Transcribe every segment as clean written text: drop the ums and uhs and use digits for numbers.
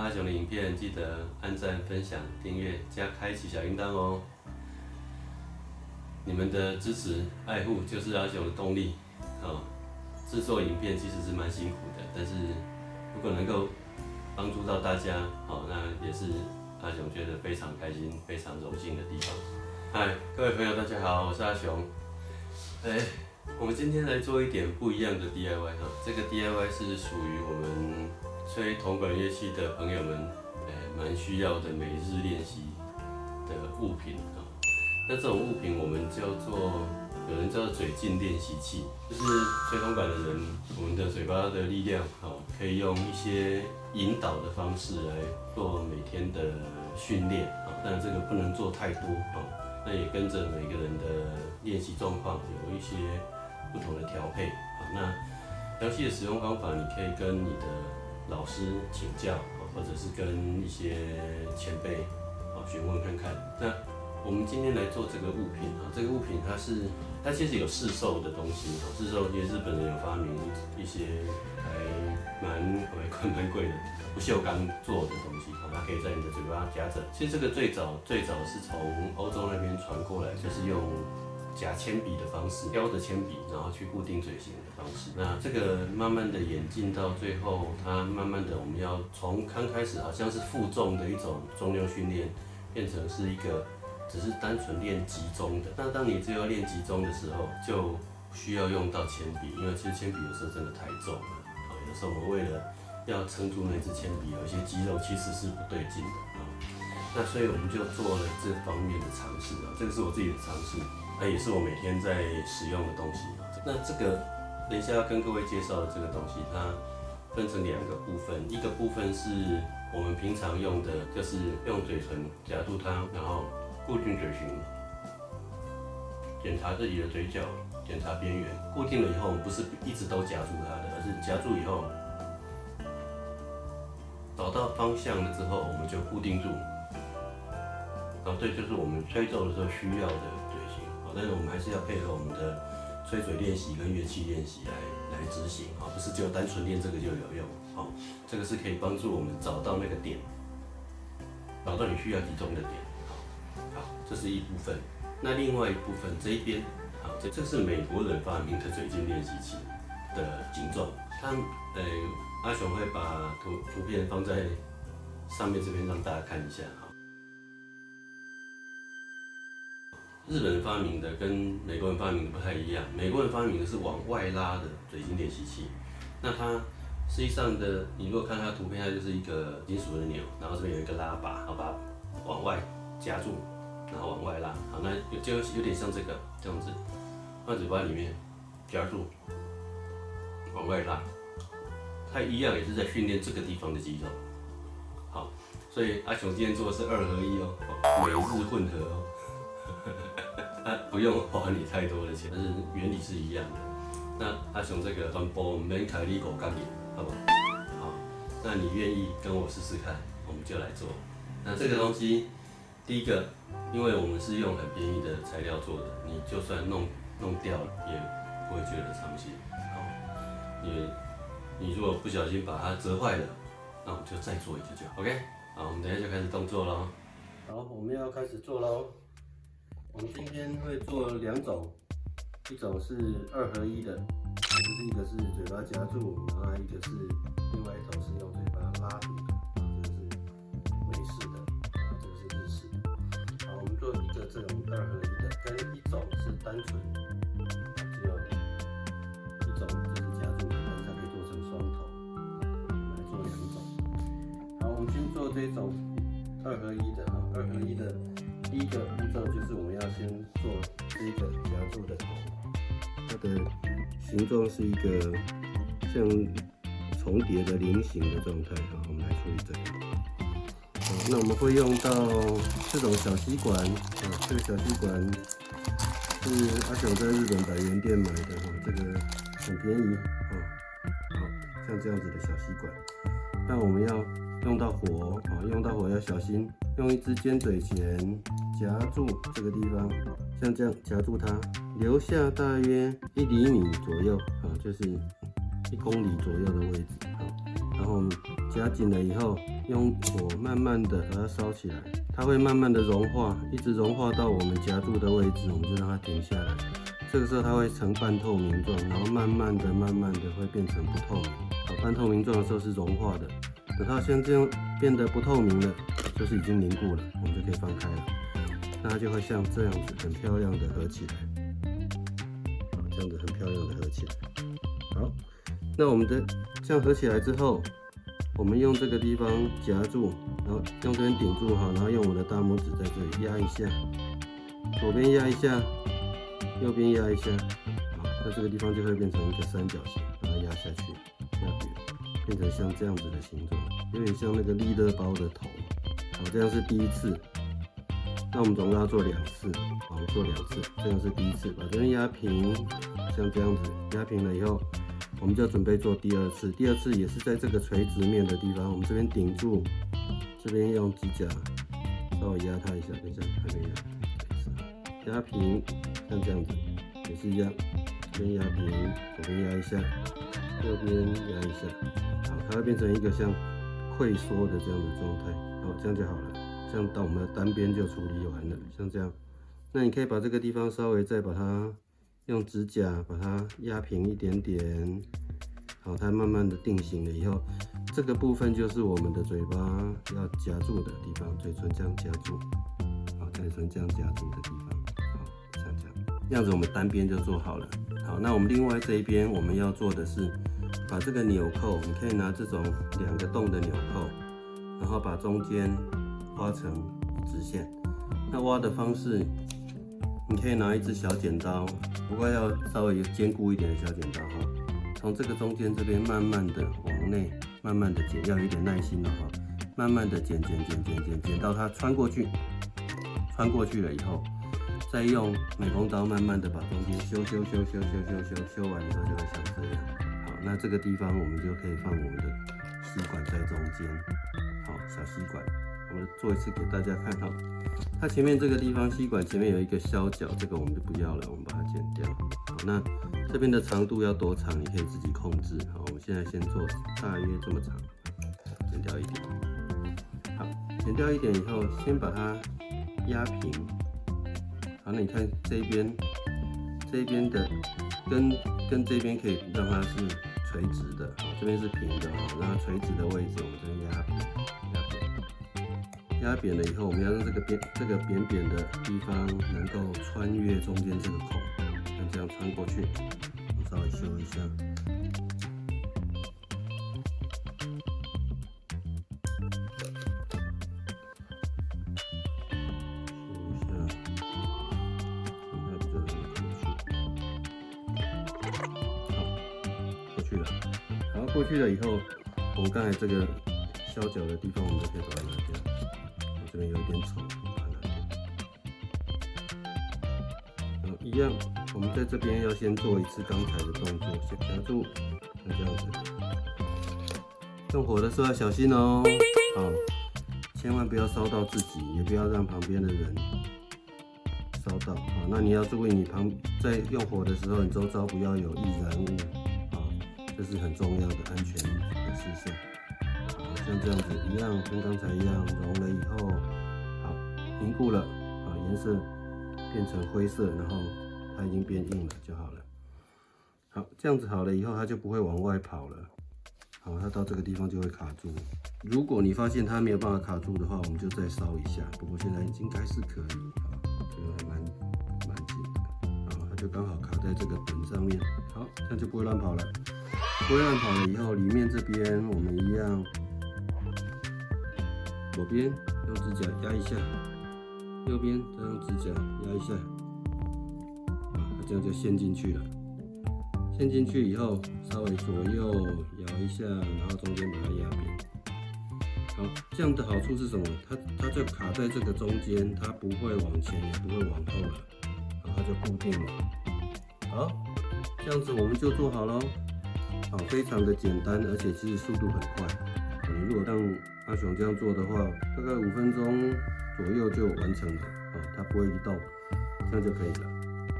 阿雄的影片，记得按赞、分享、订阅加开启小铃铛哦。你们的支持、爱护就是阿雄的动力。制作影片其实是蛮辛苦的，但是如果能够帮助到大家，那也是阿雄觉得非常开心、非常荣幸的地方。嗨，各位朋友，大家好，我是阿雄。我们今天来做一点不一样的 DIY 哈。这个 DIY 是属于我们吹铜管乐器的朋友们，蛮需要的每日练习的物品啊。那这种物品我们叫做，有人叫做嘴劲练习器，就是吹铜管的人，我们的嘴巴的力量可以用一些引导的方式来做每天的训练啊。当然这个不能做太多那也跟着每个人的练习状况有一些不同的调配。那调器的使用方法，你可以跟你的老师请教，或者是跟一些前辈询问看看。那我们今天来做这个物品这个物品它其实有市售的东西市售因为日本人有发明一些还蛮贵的不锈钢做的东西它可以在你的嘴巴夹着。其实这个最早是从欧洲那边传过来，就是用夹铅笔的方式，雕着铅笔，然后去固定嘴型的方式。那这个慢慢的演进到最后，它慢慢的我们要从刚开始好像是负重的一种重量训练，变成是一个只是单纯练集中的。那当你只有练集中的时候，就需要用到铅笔，因为其实铅笔有时候真的太重了。有时候我们为了要撑住那支铅笔，有一些肌肉其实是不对劲的那所以我们就做了这方面的尝试这个是我自己的尝试，也是我每天在使用的东西那这个等一下要跟各位介绍的这个东西，它分成两个部分，一个部分是我们平常用的，就是用嘴唇夹住它，然后固定嘴型，检查自己的嘴角，检查边缘。固定了以后，我们不是一直都夹住它的，而是夹住以后，找到方向了之后，我们就固定住。这就是我们吹奏的时候需要的嘴型但是我们还是要配合我们的吹嘴练习跟乐器练习来执行不是就单纯练这个就有用这个是可以帮助我们找到那个点，找到你需要集中的点好，这是一部分。那另外一部分这一边这是美国人发明的嘴劲练习器的形状，阿雄会把图片放在上面这边让大家看一下日本人发明的跟美国人发明的不太一样，美国人发明的是往外拉的嘴劲练习器。那它实际上的，你如果看它的图片，它就是一个金属的钮，然后这边有一个拉把，把它往外夹住，然后往外拉。那就有点像这样子，放嘴巴里面夹住，往外拉。它一样也是在训练这个地方的肌肉。好，所以阿雄今天做的是2合1每日混合不用花你太多的钱，但是原理是一样的。那阿雄这个全部免开你5角银，好不好？好，那你愿意跟我试试看，我们就来做。那这个东西，第一个，因为我们是用很便宜的材料做的，你就算弄掉了，也不会觉得伤心。你如果不小心把它折坏了，那我们就再做一个就好。OK， 好，我们等一下就开始动作咯。好，我们要开始做咯。我们今天会做2种，一种是2合1的，就是一个是嘴巴夹住，然后一个是另外一种是用嘴巴拉住的，这个是美式的，这个是日式的。好，我们做一个这种2合1的，跟一种是单纯只有一种就是夹住的，但是它可以做成双头。我们来做2种。好，我们先做这种2合1的2合1的。第一个步骤就是我们要先做这个夹住的头，它的形状是一个像重叠的菱形的状态我们来处理这个。那我们会用到这种小吸管这个小吸管是阿雄在日本百元店买的这个很便宜像这样子的小吸管。那我们要用到火用到火要小心，用一支尖嘴钳夹住这个地方，像这样夹住它，留下大约1厘米左右就是1公里左右的位置然后我们夹紧了以后，用火慢慢的把它烧起来，它会慢慢的融化，一直融化到我们夹住的位置，我们就让它停下来。这个时候它会呈半透明状，然后慢慢的会变成不透明。好，半透明状的时候是融化的，等它像这样变得不透明了，就是已经凝固了，我们就可以放开了。那它就会像这样子很漂亮的合起来。好，这样子很漂亮的合起来。好，那我们的这样合起来之后，我们用这个地方夹住，然后用这边顶住好，然后用我的大拇指在这里压一下，左边压一下，右边压一下，好，那这个地方就会变成一个三角形，把它压下去，压扁，变成像这样子的形状，有点像那个利乐包的头。好，这样是第一次。那我们总共要做2次，好，我们做2次，这样是第一次，把这边压平，像这样子压平了以后，我们就准备做第2次。第2次也是在这个垂直面的地方，我们这边顶住，这边用指甲稍微压它一下，等一下还没压，压平，像这样子也是一样，这边压平，左边压一下，右边压一下，好，它会变成一个像溃缩的这样的状态，好，这样就好了。这样到我们的单边就处理完了，像这样。那你可以把这个地方稍微再把它用指甲把它压平一点点，好，它慢慢的定型了以后，这个部分就是我们的嘴巴要夹住的地方，嘴唇这样夹住，好，嘴唇这样夹住的地方，好，像这样，这样子我们单边就做好了。好，那我们另外这一边我们要做的是把这个纽扣，你可以拿这种2个洞的纽扣，然后把中间挖成直线。那挖的方式，你可以拿一支小剪刀，不过要稍微坚固一点的小剪刀哈。从这个中间这边慢慢的往内，慢慢的剪，要有一点耐心的哈。慢慢的剪到它穿过去，穿过去了以后，再用美工刀慢慢的把中间修完以后就会像这样。好，那这个地方我们就可以放我们的吸管在中间，好，小吸管。我们做一次给大家看哈，它前面这个地方吸管前面有一个削角，这个我们就不要了，我们把它剪掉。好，那这边的长度要多长，你可以自己控制。好，我们现在先做大约这么长，剪掉一点。好，剪掉一点以后，先把它压平。好，那你看这一边的跟这边可以让它是垂直的，好，这边是平的，好，让它垂直的位置我们这边压平。压扁了以后，我们要让这个扁扁的地方能够穿越中间这个孔，像这样穿过去。我稍微修一下，让它比较容易过去。好，过去了。好，过去了以后，我们刚才这个削角的地方，我们就可以把它拿掉。这边有一点丑，把它拿掉。好，一样，我们在这边要先做一次刚才的动作，先夹住，像这样子。用火的时候要小心哦，好，千万不要烧到自己，也不要让旁边的人烧到。好，那你要注意，你在用火的时候，你周遭不要有易燃物，好，这是很重要的安全的事项。像这样子一样，跟刚才一样，融了以后，好，凝固了，好，颜色变成灰色，然后它已经变硬了就好了。好，这样子好了以后，它就不会往外跑了。好，它到这个地方就会卡住。如果你发现它没有办法卡住的话，我们就再烧一下。不过现在应该是可以，好，这个还蛮紧的，好，它就刚好卡在这个本上面。好，这样就不会乱跑了。不会乱跑了以后，里面这边我们一样。左边用指甲压一下，右边再用指甲压一下，它这样就陷进去了。陷进去以后，稍微左右摇一下，然后中间把它压扁。好，这样的好处是什么？它就卡在这个中间，它不会往前，也不会往后了，然后它就固定了。好，这样子我们就做好咯。好，非常的简单，而且其实速度很快。你如果让阿雄这样做的话，大概5分钟左右就完成了，它不会移动，这样就可以了。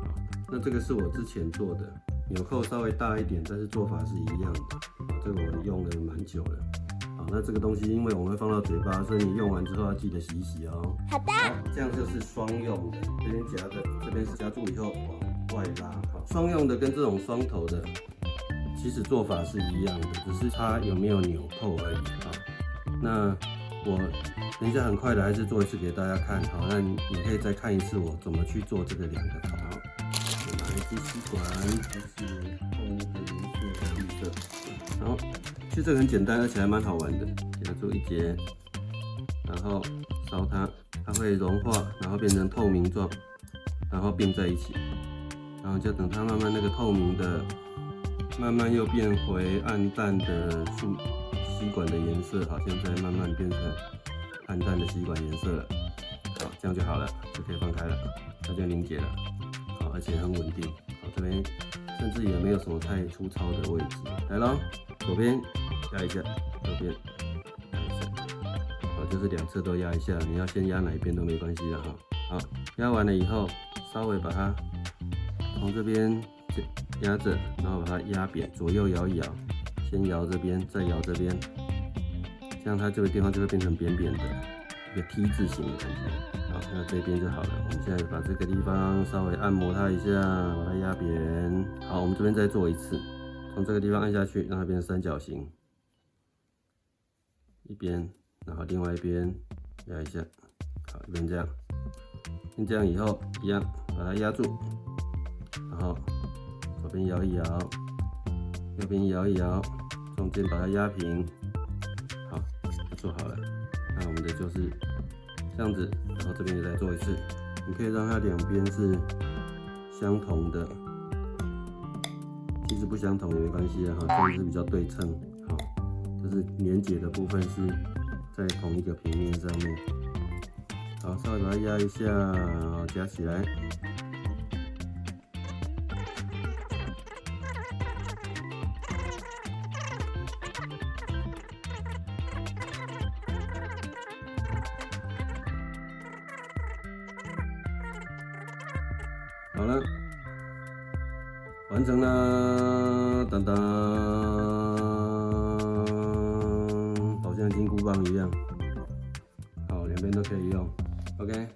好，那这个是我之前做的，纽扣稍微大一点，但是做法是一样的。这个我用了蛮久了。好，那这个东西因为我们会放到嘴巴，所以你用完之后要记得洗一洗哦。好的。好，这样就是双用的，这边夹的，这边是夹住以后往外拉。好，双用的跟这种双头的，其实做法是一样的，只是它有没有纽扣而已啊。那我等一下很快的还是做一次给大家看，好，那你可以再看一次我怎么去做这个2个头。我拿一支吸管，就是红的颜色、绿色，然后其实这个很简单，而且还蛮好玩的，夹住一节，然后烧它，它会融化，然后变成透明状，然后并在一起，然后就等它慢慢那个透明的，慢慢又变回暗淡的吸管的颜色，好，现在慢慢变成暗淡的吸管颜色了。好，这样就好了，就可以放开了，它就凝结了。好，而且很稳定。好，这边甚至也没有什么太粗糙的位置。来咯，左边压一下，右边压一下。好，就是2侧都压一下，你要先压哪一边都没关系的哈。好，压完了以后，稍微把它从这边压着，然后把它压扁，左右摇一摇。先摇这边，再摇这边，这样它这个地方就会变成扁扁的一个 T 字形的感觉。好，那这边就好了。我们现在把这个地方稍微按摩它一下，把它压扁。好，我们这边再做一次，从这个地方按下去，让它变成三角形，一边，然后另外一边压一下。好，一边这样，这样以后一样，把它压住，然后左边摇一摇，右边摇一摇。中间把它压平，好，做好了。那我们的就是这样子，然后这边也再做一次。你可以让它两边是相同的，其实不相同也没关系的哈，这样是比较对称。好，就是连接的部分是在同一个平面上面。好，稍微把它压一下，然后夹起来。好了，完成了，当当，好像金箍棒一样。好，两边都可以用。OK，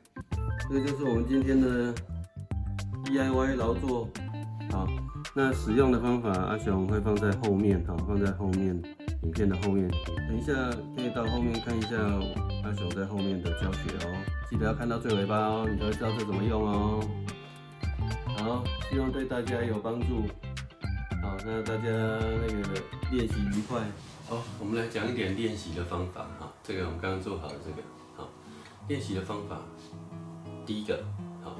这就是我们今天的 DIY 劳作。好，那使用的方法，阿雄会放在后面，好，放在后面影片的后面。等一下可以到后面看一下阿雄在后面的教学哦。记得要看到最尾巴哦，你才会知道这怎么用哦。好，希望对大家有帮助。好，那大家那个练习愉快。好，我们来讲一点练习的方法哈。这个我们刚刚做好的这个，好，练习的方法，第一个，好，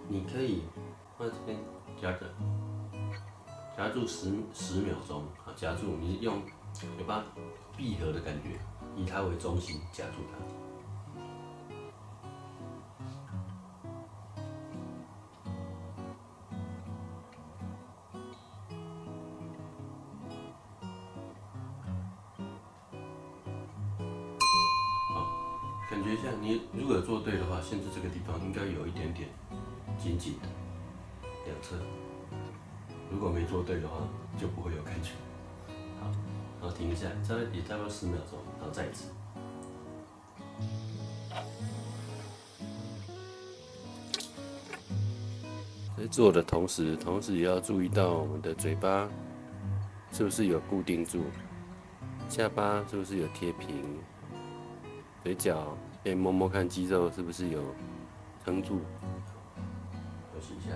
你可以放在这边夹住10秒钟，好，夹住，你用嘴巴闭合的感觉，以它为中心夹住它。感觉一下，你如果做对的话，现在这个地方应该有一点点紧紧的两侧。如果没做对的话，就不会有感觉。好，然后停一下，也差不多10秒钟，然后再一次。在做的同时也要注意到我们的嘴巴是不是有固定住，下巴是不是有贴平。嘴角可以摸摸看肌肉是不是有撑住，休息一下，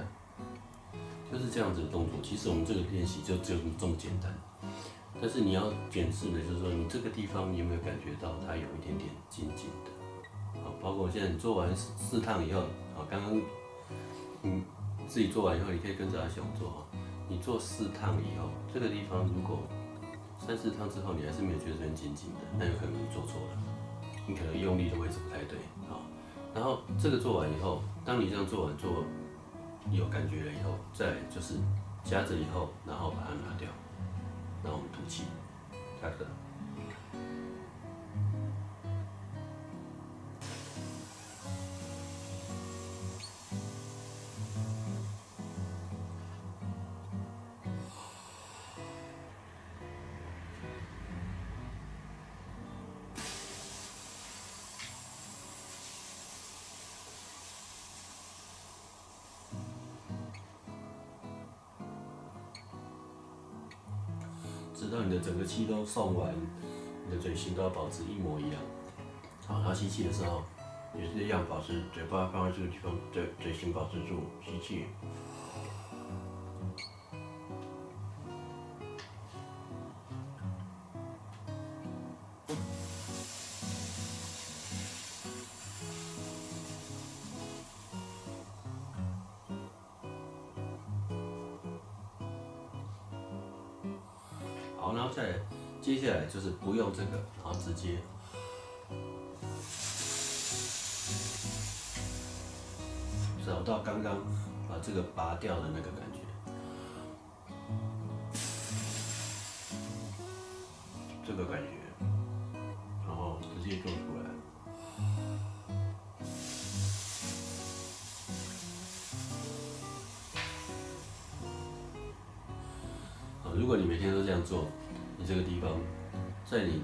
就是这样子的动作。其实我们这个练习就这么简单，但是你要检视的就是说你这个地方你有没有感觉到它有一点点紧紧的。好，包括现在你做完4趟以后，好，刚刚自己做完以后，你可以跟着阿雄做。你做4趟以后，这个地方如果3、4趟之后你还是没有觉得很紧紧的，那有可能你做错了。你可能用力的位置不太对，好，然后这个做完以后，当你这样做有感觉了以后，再来就是夹着以后，然后把它拿掉，然后我们吐气，下课。到你的整个气都送完，你的嘴型都要保持一模一样。好，然后吸气的时候也是一样，保持嘴巴放在这个地方，嘴型保持住，吸气。好，然后接下来就是不用这个，然后直接找到刚刚把这个拔掉的那个感觉，这个感觉，然后直接做出来。如果你每天都这样做，你这个地方在你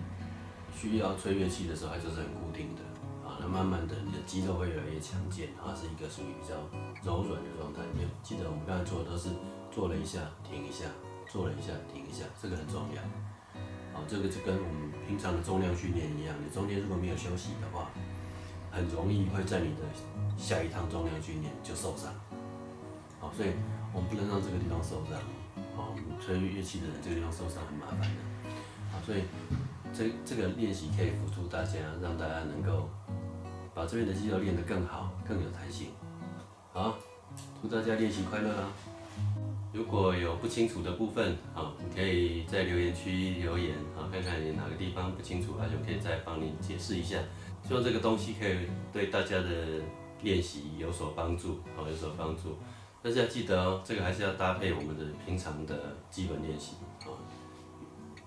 需要吹乐器的时候，它就是很固定的啊。那慢慢的，你的肌肉会越来越强健，它是一个属于比较柔软的状态。你记得我们刚才做的都是做了一下停一下，做了一下停一下，这个很重要。好，这个就跟我们平常的重量训练一样，你中间如果没有休息的话，很容易会在你的下一趟重量训练就受伤。好，所以我们不能让这个地方受伤。我们吹乐器的人这个地方受伤很麻烦的，好，所以这个练习可以辅助大家，让大家能够把这边的肌肉练得更好，更有弹性。好，祝大家练习快乐啦！如果有不清楚的部分，你可以在留言区留言，看看你哪个地方不清楚，就可以再帮你解释一下。希望这个东西可以对大家的练习有所帮助，有所帮助。但是要记得哦，这个还是要搭配我们的平常的基本练习啊。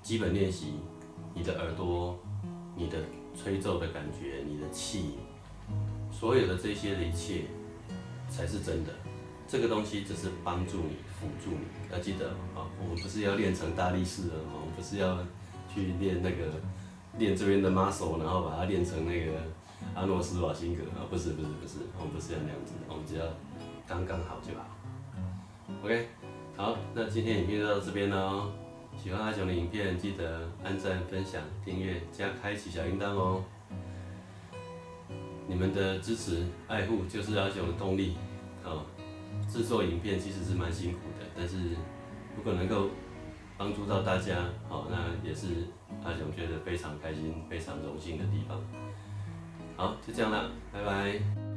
基本练习，你的耳朵、你的吹奏的感觉、你的气，所有的这些的一切，才是真的。这个东西只是帮助你、辅助你。要记得啊，我们不是要练成大力士的，我们不是要去练这边的 muscle， 然后把它练成那个阿诺斯瓦辛格啊，不是，我们不是要那样子，我们只要刚刚好就好。OK， 好，那今天影片就到这边了哦。喜欢阿雄的影片，记得按赞、分享、订阅加开启小铃铛哦。你们的支持、爱护就是阿雄的动力哦。制作影片其实是蛮辛苦的，但是如果能够帮助到大家，那也是阿雄觉得非常开心、非常荣幸的地方。好，就这样啦，拜拜。